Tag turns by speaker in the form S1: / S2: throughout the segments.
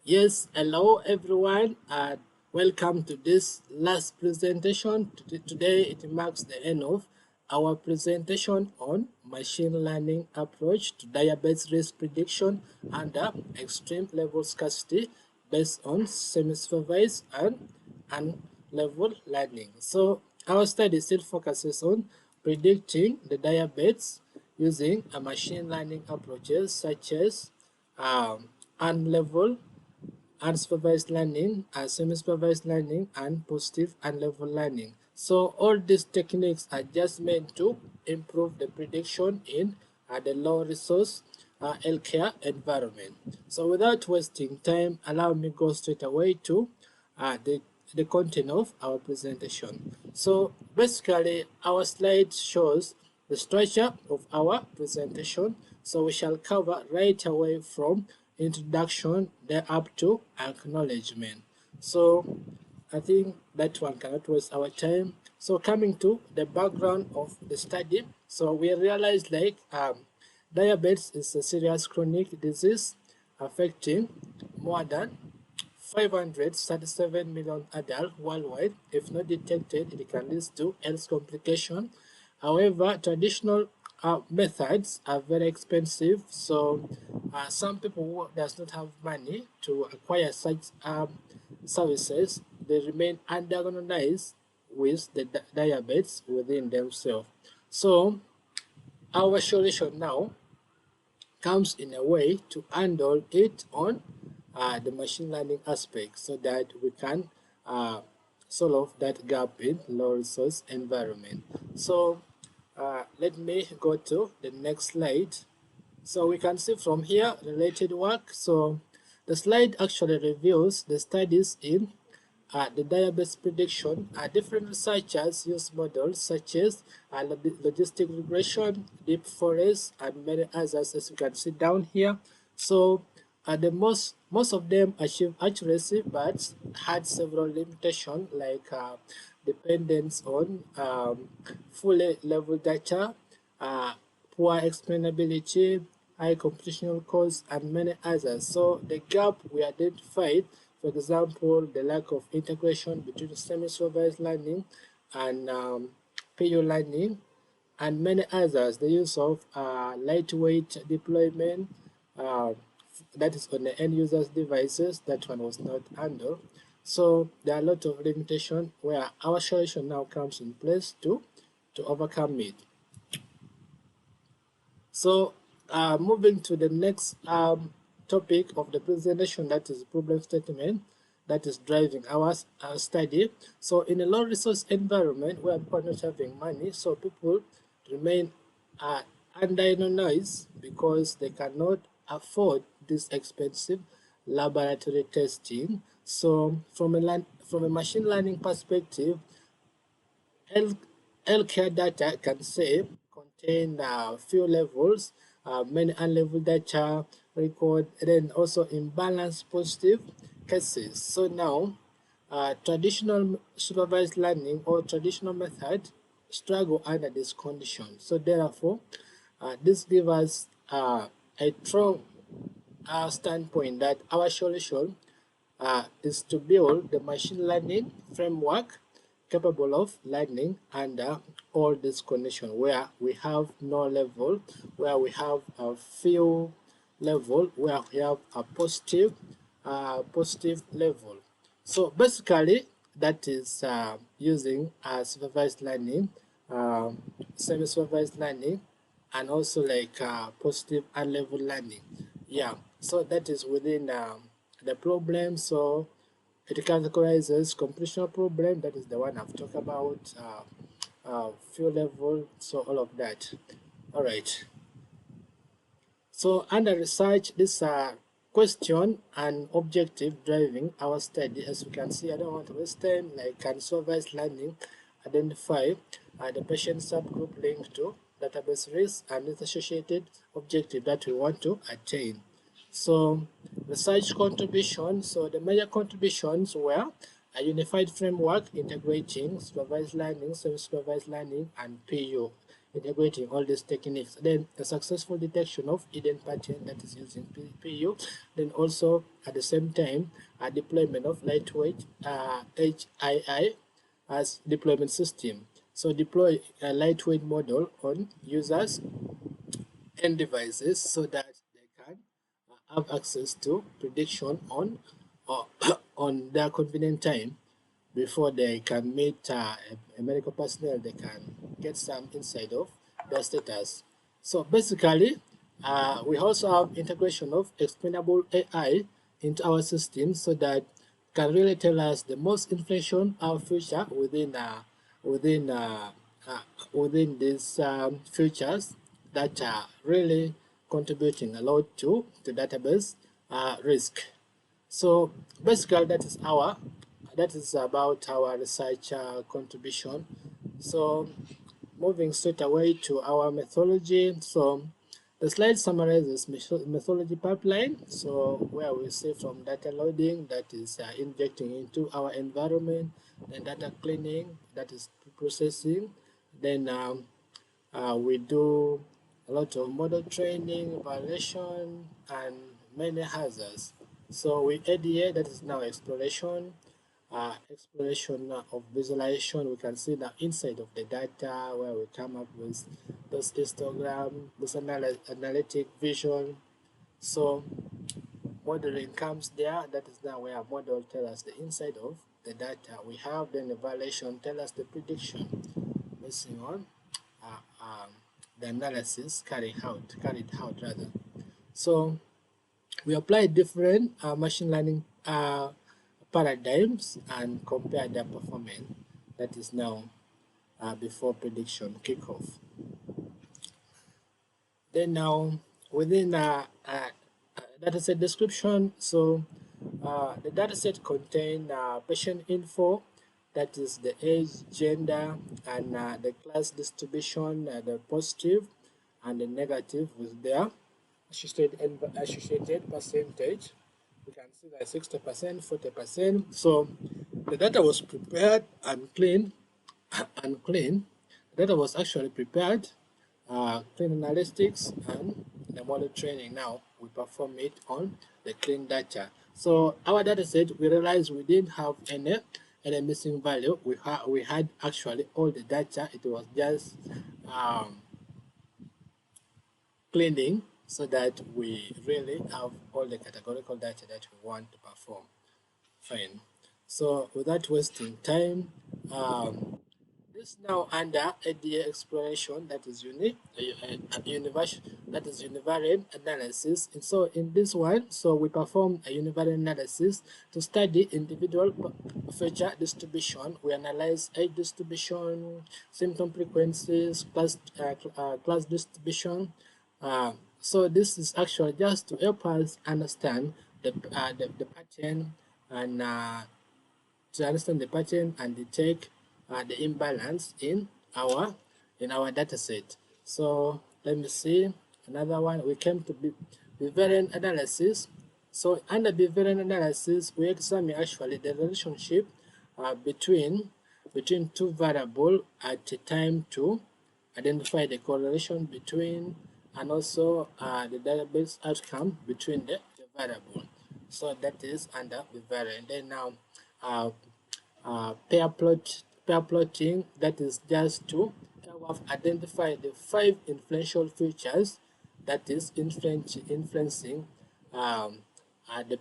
S1: Yes, hello everyone, and welcome to this last presentation. Today it marks the end of our presentation on machine learning approach to diabetes risk prediction under extreme level scarcity based on semi-supervised and level learning. So our study still focuses on predicting the diabetes using a machine learning approaches such as unlevel unsupervised learning, semi-supervised learning, and positive and level learning. So all these techniques are just meant to improve the prediction in the low resource healthcare environment. So without wasting time, allow me go straight away to the content of our presentation. So basically, our slide shows the structure of our presentation. So we shall cover right away from introduction then up to acknowledgement. So I think that one cannot waste our time. So coming to the background of the study, so we realized diabetes is a serious chronic disease affecting more than 537 million adults worldwide. If not detected, it can lead to health complications. However, traditional methods are very expensive, so some people who does not have money to acquire such services, they remain undiagnosed with the diabetes within themselves. So our solution now comes in a way to handle it on the machine learning aspect so that we can solve that gap in low resource environment. So let me go to the next slide. So we can see from here related work. So the slide actually reviews the studies in the diabetes prediction. Different researchers use models such as logistic regression, deep forest, and many others, as you can see down here. So the most of them achieve accuracy, but had several limitations like dependence on full level data, poor explainability, high computational costs, and many others. So the gap we identified, for example, the lack of integration between semi-supervised learning and PU learning, and many others, the use of lightweight deployment, uh, that is on the end user's devices, that one was not handled. So there are a lot of limitations where our solution now comes in place to overcome it. So moving to the next topic of the presentation, that is problem statement that is driving our study. So in a low resource environment where people are not having money, so people remain under noise because they cannot afford this expensive laboratory testing. So from a machine learning perspective, health, healthcare data can say contain few levels, many unlevel data record, and then also imbalance positive cases. So now, traditional supervised learning or traditional method struggle under this condition. So therefore, this gives us a strong standpoint that our solution is to build the machine learning framework capable of learning under all these conditions where we have no level, where we have a few level, where we have a positive level. So basically, that is using supervised learning, semi-supervised learning, and also like positive and level learning. Yeah, so that is within the problem. So it categorizes computational problem, that is the one I've talked about, field level, so all of that. All right. So under research, this question and objective driving our study. As you can see, I don't want to waste time. Like, can supervised learning identify the patient subgroup linked to database risk and its associated objective that we want to attain? So research contribution. So the major contributions were a unified framework integrating supervised learning, semi-supervised learning, and PU integrating all these techniques. Then a successful detection of hidden pattern, that is using PU. Then also at the same time a deployment of lightweight HII as deployment system. So deploy a lightweight model on users and devices so that they can have access to prediction on on their convenient time before they can meet a medical personnel. They can get some insight of their status. So basically, we also have integration of explainable AI into our system so that can really tell us the most inflation our future within uh, uh, within these features that are really contributing a lot to the database risk. So basically, that is about our research contribution. So moving straight away to our methodology. So the slide summarizes methodology pipeline. So where we see from data loading, that is injecting into our environment, then data cleaning, that is processing, then we do a lot of model training, validation, and many hazards. So with ADA, that is now exploration, exploration of visualization. We can see the inside of the data where we come up with those histogram, those analytic vision. So modeling comes there. That is now where model tell us the inside of the data we have. Then evaluation tell us the prediction based on uh, um, the analysis carried out rather. So we apply different machine learning paradigms and compare their performance. That is now before prediction kickoff. Then now within dataset description, so the dataset contain patient info, that is the age, gender, and the class distribution, the positive and the negative with their associated percentage. You can see that 60%, 40%. So the data was prepared and clean and clean. The data was actually prepared, clean analytics, and the model training. Now we perform it on the clean data. So our data set, we realized we didn't have any missing value. We had actually all the data. It was just um, cleaning so that we really have all the categorical data that we want to perform. Fine. So without wasting time, this now under ADA exploration, that is univariate analysis. And so in this one, so we perform a univariate analysis to study individual feature distribution. We analyze age distribution, symptom frequencies, class distribution. So this is actually just to help us understand the pattern and to understand the pattern and detect the imbalance in our data set. So let me see another one. We came to bivariant analysis. So under bivariant analysis, we examine actually the relationship between two variables at a time to identify the correlation between and also the database outcome between the variable. So that is under bivariant. Then now uh, pair plotting, that is just to identify the 5 influential features that is influencing the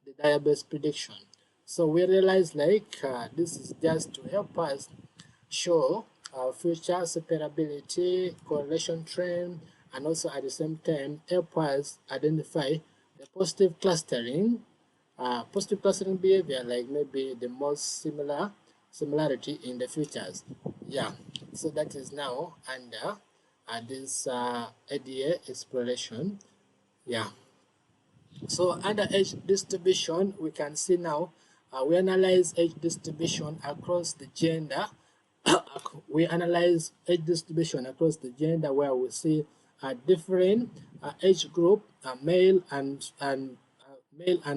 S1: the database prediction. So we realize like this is just to help us show future separability, correlation trend, and also at the same time help us identify the positive clustering behavior, like maybe the most similarity in the features. Yeah, so that is now under this ADA exploration. Yeah, so under age distribution, we can see now we analyze age distribution across the gender. We analyze age distribution across the gender, where we see a different age group, male and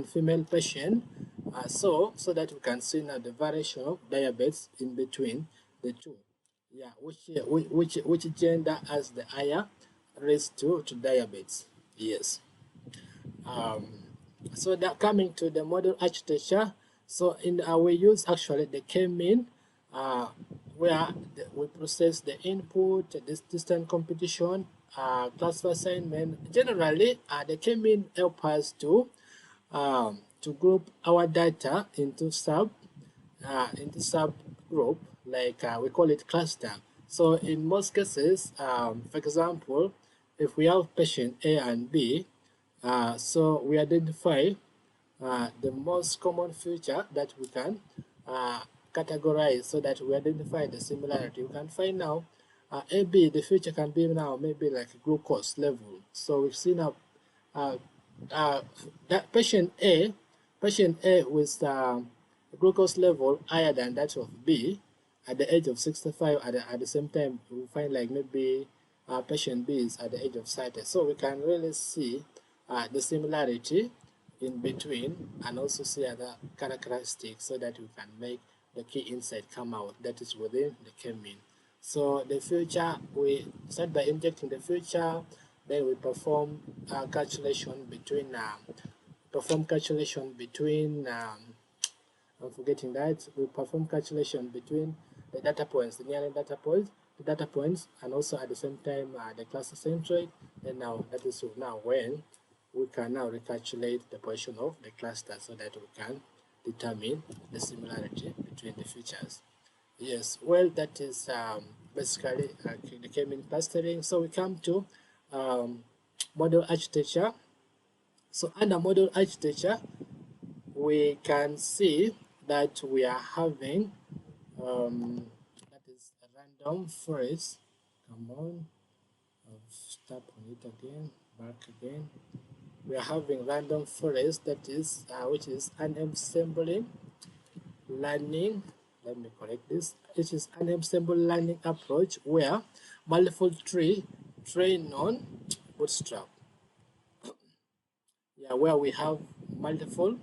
S1: female patient. So that we can see now the variation of diabetes in between the two. Yeah. yeah, which gender has the higher risk to diabetes. Yes. um, so that coming to the model architecture, so in we use actually the k-mean, uh, where we process the input, this distance competition, classifier assignment. Generally, the k-mean help us to group our data into subgroup, like we call it cluster. So in most cases, for example, if we have patient A and B, so we identify the most common feature that we can uh, categorize, so that we identify the similarity. We can find now AB, the feature can be now maybe like glucose level. So we've seen uh, uh, that patient A with glucose level higher than that of B at the age of 65, at the same time we find like maybe patient B is at the age of 30. So we can really see the similarity in between, and also see other characteristics, so that we can make the key insight come out that is within the k-mean. So the future, we start by injecting the future, then we perform calculation between I'm forgetting that we perform calculation between the data points, the nearest data points, and also at the same time the cluster centroid. And now that is now when we can now recalculate the position of the cluster, so that we can determine the similarity between the features. Yes, well, that is basically the k-mean clustering. So we come to um, model architecture. So under model architecture, we can see that we are having that is a random forest. Come on, I'll stop on it again, back again. We are having random forest, that is which is an assembling learning. Let me correct this. It is an ensemble learning approach where multiple tree train on bootstrap. Yeah, where we have multiple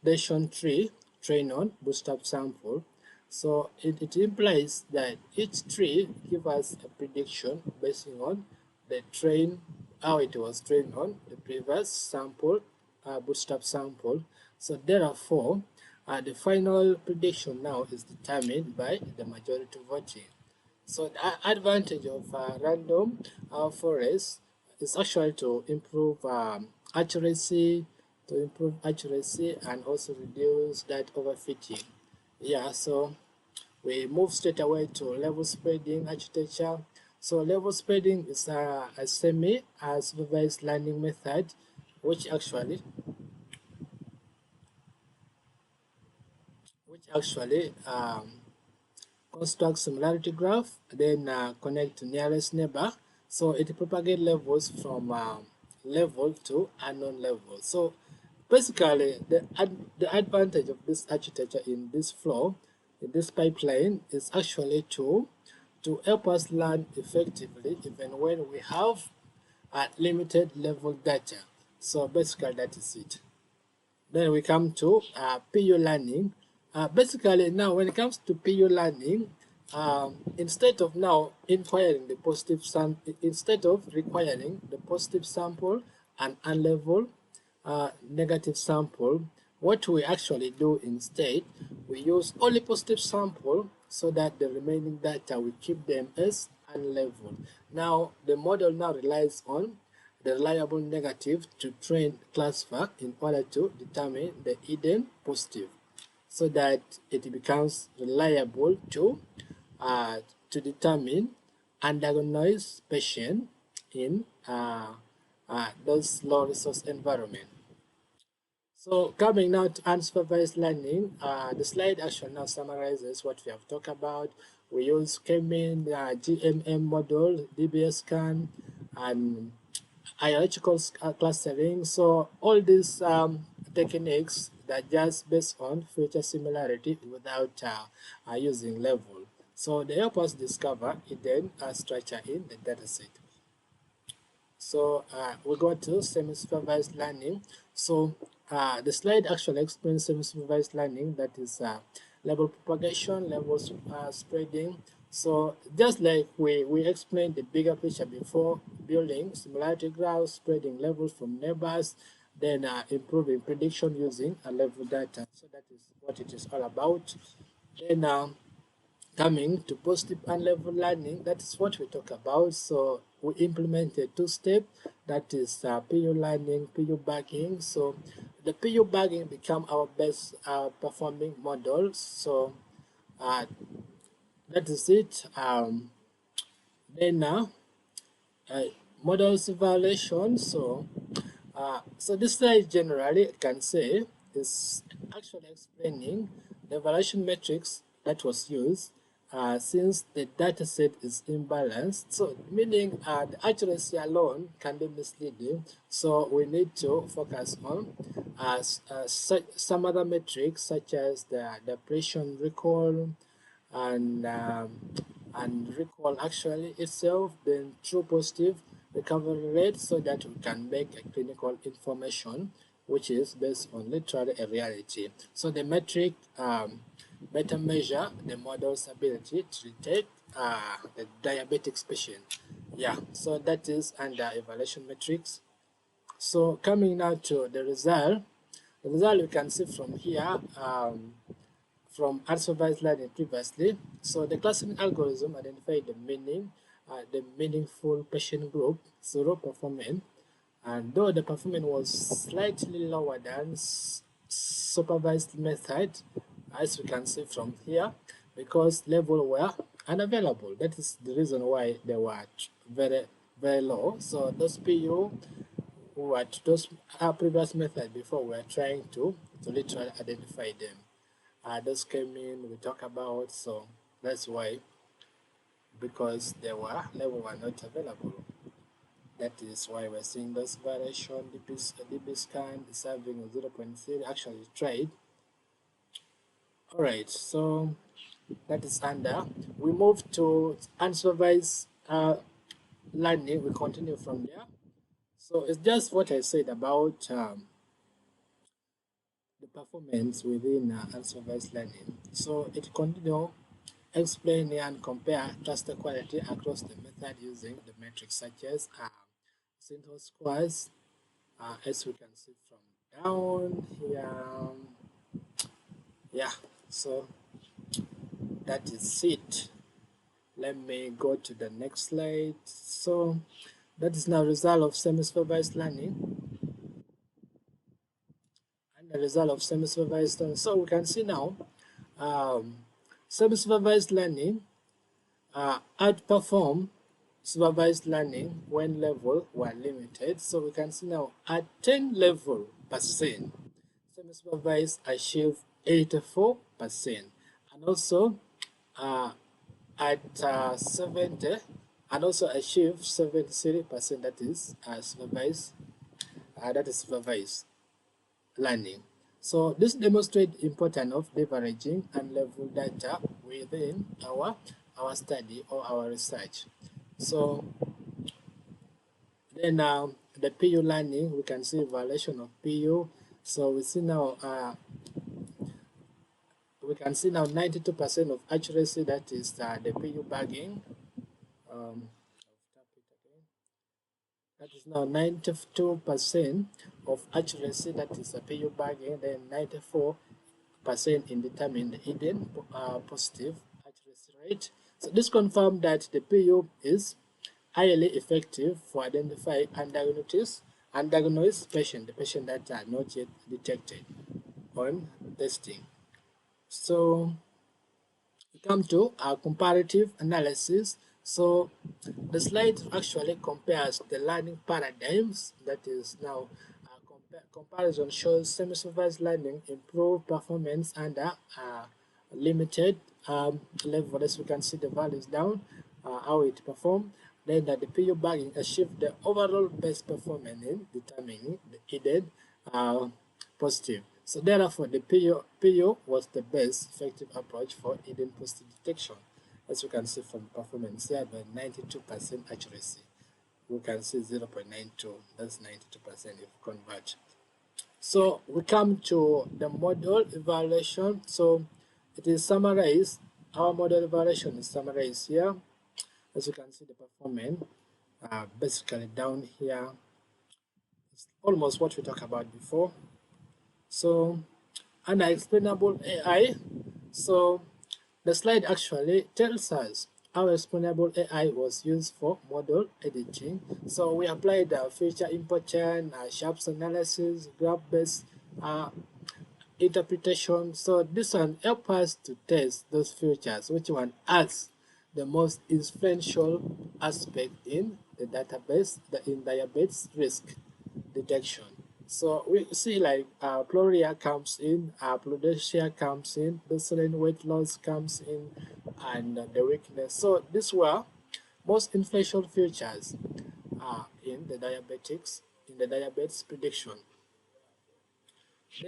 S1: decision tree train on bootstrap sample. So it implies that each tree gives us a prediction based on the train, how it was trained on the previous sample, bootstrap sample. So therefore, the final prediction now is determined by the majority voting. So the advantage of random forest is actually to improve accuracy, and also reduce that overfitting. Yeah, so we move straight away to level spreading architecture. So level spreading is a semi-supervised learning method, which actually construct similarity graph, then connect to nearest neighbor. So it propagates levels from level to unknown level. So basically, the advantage of this architecture in this flow, in this pipeline, is actually to help us learn effectively even when we have limited level data. So basically, that is it. Then we come to PU learning. Basically, now when it comes to PU learning, instead of now instead of requiring the positive sample and unlevel negative sample, what we actually do instead, we use only positive sample, so that the remaining data we keep them as unleveled. Now the model now relies on the reliable negative to train classifier in order to determine the hidden positive, so that it becomes reliable to determine undiagnosed patient in those low resource environment. So coming now to unsupervised learning, the slide actually now summarizes what we have talked about. We use K-mean, GMM model, DBS scan, and hierarchical clustering. So all these techniques that just based on feature similarity without using level. So they help us discover hidden structure in the dataset. So we go to semi-supervised learning. So the slide actually explains semi-supervised learning, that is level propagation, level spreading. So just like we explained the bigger picture before, building similarity graphs, spreading levels from neighbors, then improving prediction using a level data. So that is what it is all about. Then coming to positive and level learning, that is what we talk about. So we implemented two-step, that is PU learning, PU bagging. So the PU bagging become our best performing model. So uh, that is it. Then now uh, models evaluation. So this slide generally can say is actually explaining the evaluation metrics that was used since the data set is imbalanced. So meaning the accuracy alone can be misleading. So we need to focus on some other metrics such as the operation recall, and recall actually itself, then true positive recovery rate, so that we can make a clinical information which is based on literally a reality. So the metric better measure the model's ability to detect the diabetic patient. Yeah, so that is under evaluation metrics. So coming now to the result you can see from here. From unsupervised learning previously. So the clustering algorithm identified the meaningful patient group, zero performance, and though the performance was slightly lower than supervised method, as we can see from here, because levels were unavailable. That is the reason why they were very, very low. So those PU what those previous method before we are trying to literally identify them. Those came in, we talk about, so that's why, because they were not available. That is why we're seeing those variation. DB scan is having a 0.3 actually tried. Alright, so that is under. We move to unsupervised learning, we continue from there. So it's just what I said about the performance within unsupervised learning. So it continue explain and compare cluster quality across the method using the metrics such as CentOS scores, as we can see from down here. Yeah, so that is it. Let me go to the next slide. So that is now result of semi-supervised learning and the result of semi-supervised learning. So we can see now um, semi-supervised learning outperform supervised learning when level were limited. So we can see now at 10 level percent, semi-supervised achieve 84%, and also uh, at 70, and also achieve 73%, that is supervised learning. So this demonstrates the importance of leveraging and level data within our study or our research. So then the PU learning, we can see evaluation of PU. So we can see now 92% of accuracy, that is the PU bagging. That is now 92% of accuracy, that is the PU bagging, then 94% in determining the hidden positive accuracy rate. So this confirms that the PU is highly effective for identifying undiagnosed patient, the patient that are not yet detected on testing. So we come to our comparative analysis. So the slide actually compares the learning paradigms. That is now comparison shows semi-supervised learning improve performance under limited level. As we can see the values down, how it performed. Then that the PU bagging achieved the overall best performance in determining the hidden positive. So therefore, the PU was the best effective approach for hidden positive detection. As you can see from performance here, by 92% accuracy. We can see 0.92, that's 92% if convert. So we come to the model evaluation. So it is summarized our model evaluation is summarized here. As you can see, the performance basically down here is almost what we talked about before. So, unexplainable AI. So, the slide actually tells us how explainable AI was used for model editing. So, we applied feature importation, sharps analysis, graph-based uh, interpretation. So this one help us to test those features, which one has the most influential aspect in the database, in diabetes risk detection. So we see like Floria comes in, Prudentia comes in, Baseline weight loss comes in, and the weakness. So these were most influential features in the diabetes prediction.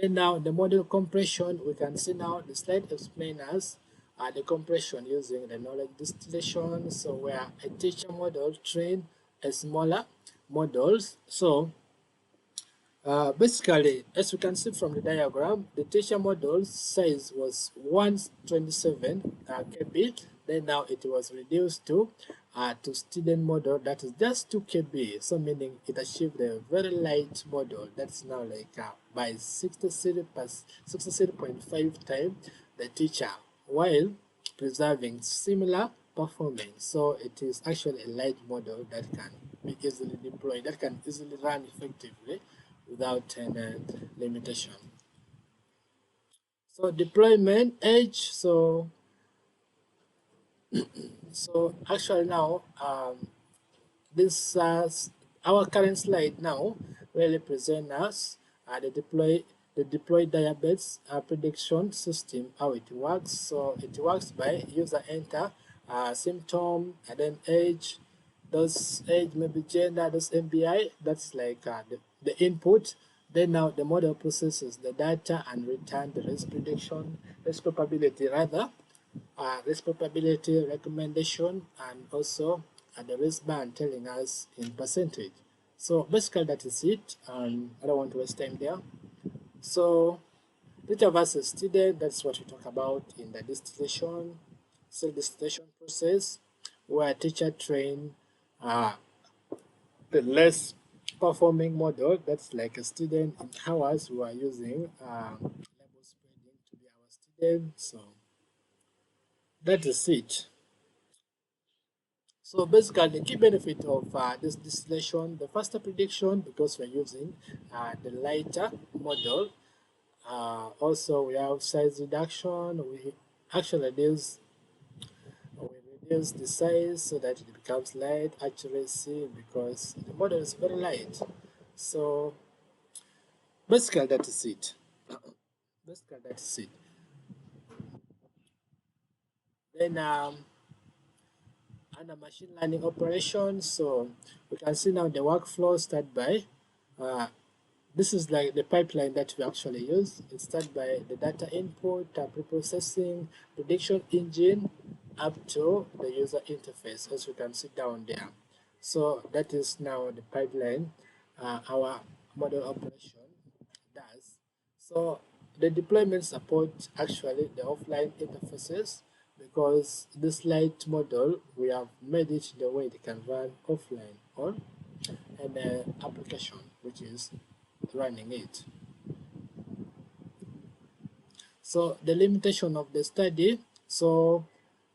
S1: Then now the model compression, we can see now the slide explains us the compression using the knowledge distillation. So where a teacher model train a smaller models. So basically, as we can see from the diagram, the teacher model size was 127 KB. Then now it was reduced to student model that is just 2 KB. So meaning it achieved a very light model that's now like by 63.5 times the teacher, while preserving similar performance. So it is actually a light model that can be easily deployed, that can easily run effectively without any limitation. So deployment age. So actually now this our current slide now really present us the deployed diabetes prediction system, how it works. So it works by user enter symptom and then age, those age, maybe gender, those MBI, that's like the input. Then now the model processes the data and return the risk probability rather, risk probability recommendation, and also the risk band telling us in percentage. So basically that is it, and I don't want to waste time there. So teacher versus student, that's what we talk about in the distillation, cell distillation process, where teacher train uh, the less performing model, that's like a student in hours who are using label spreading to be our student. So that is it. So basically the key benefit of this distillation, the faster prediction because we're using the lighter model. Also we have size reduction. We actually we reduce the size so that it becomes light, accuracy because the model is very light. So basically that is it. Basically that is it. Then under machine learning operations, so we can see now the workflow start by uh, this is like the pipeline that we actually use. It starts by the data input, pre-processing, prediction engine, up to the user interface, as you can see down there. So that is now the pipeline our model operation does. So the deployment support actually the offline interfaces because this light model, we have made it the way it can run offline on an application which is running it. So the limitation of the study, so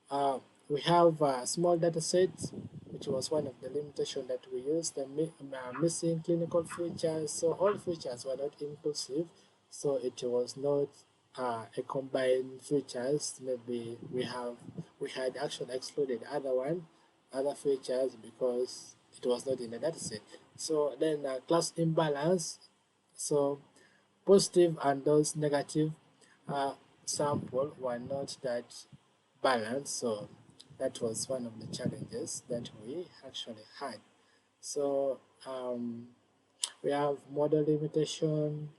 S1: uh, we have a small data set, which was one of the limitations that we used, the missing clinical features. So all features were not inclusive, so it was not a combined features. Maybe we had actually excluded other features because it was not in the data set. So then class imbalance, so positive and those negative uh, sample were not that balanced, so that was one of the challenges that we actually had. So we have model limitation,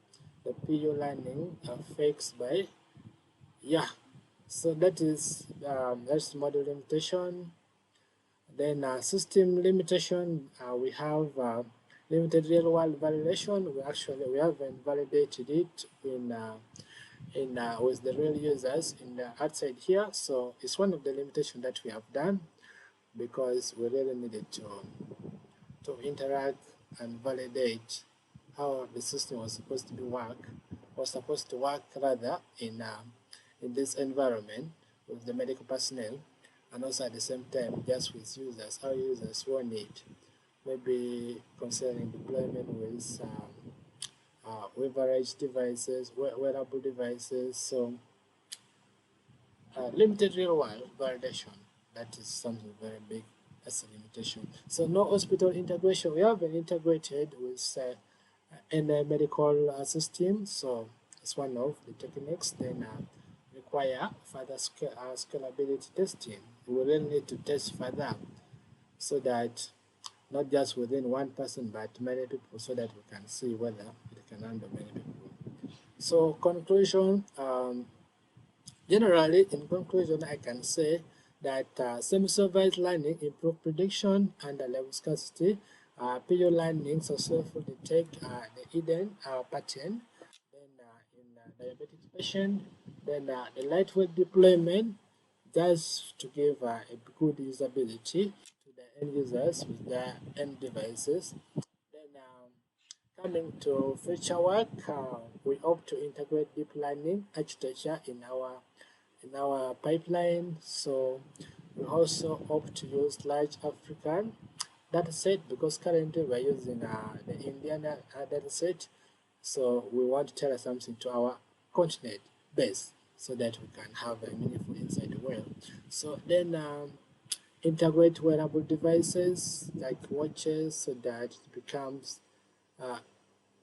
S1: the PU learning fixed by, yeah, so that's model limitation. Then system limitation, we have limited real world validation. We haven't validated it in with the real users in the outside here. So it's one of the limitations that we have done, because we really needed to interact and validate how the system was supposed to be work, was supposed to work rather in this environment with the medical personnel, and also at the same time just with users, our users who need maybe concerning deployment with leverage devices, wearable devices. So limited real world validation, that is something very big. That's a limitation. So no hospital integration. We haven't integrated with any medical system. So it's one of the techniques. Then require further scalability testing. We will need to test further, so that not just within one person but many people, so that we can see whether it can handle many people. So conclusion, generally in conclusion, I can say that semi-supervised learning improve prediction under level scarcity. PU learning successfully detect the hidden pattern. Then in diabetic patient, then the lightweight deployment, just to give a good usability to the end users with their end devices. Then coming to future work, we hope to integrate deep learning architecture in our pipeline. So we also hope to use large African dataset, because currently we're using the Indian dataset. So we want to tell something to our continent base, so that we can have a meaningful inside the world. So then integrate wearable devices like watches, so that it becomes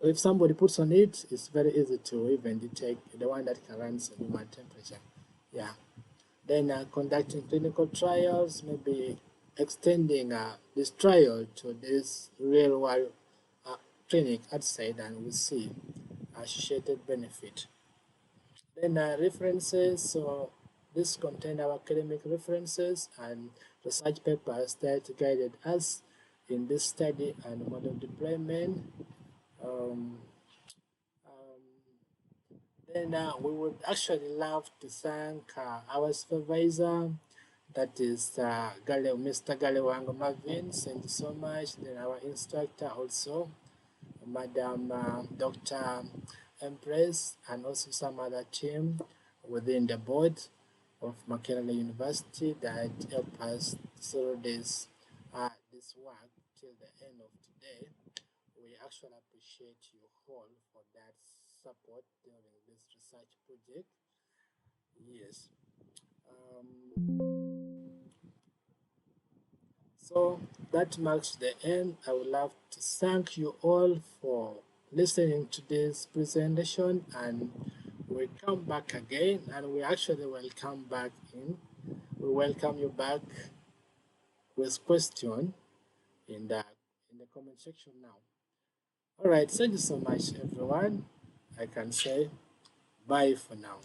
S1: if somebody puts on it, it's very easy to even detect the one that can run human temperature. Yeah. Then conducting clinical trials, maybe extending this trial to this real world clinic outside, and we see associated benefit. Then references, so this contain our academic references and research papers that guided us in this study and model deployment. Um, um, then we would actually love to thank our supervisor, that is Mr. Galewanga Marvin. Thank you so much. Then our instructor also, Madam Dr. Empress, and also some other team within the board of Makerere University that help us through this work till the end of today. We actually appreciate you all for that support during this research project. Yes. So that marks the end. I would love to thank you all for listening to this presentation, and we come back again, and we actually will come back in. We welcome you back with question in the comment section now. All right, thank you so much, everyone. I can say bye for now.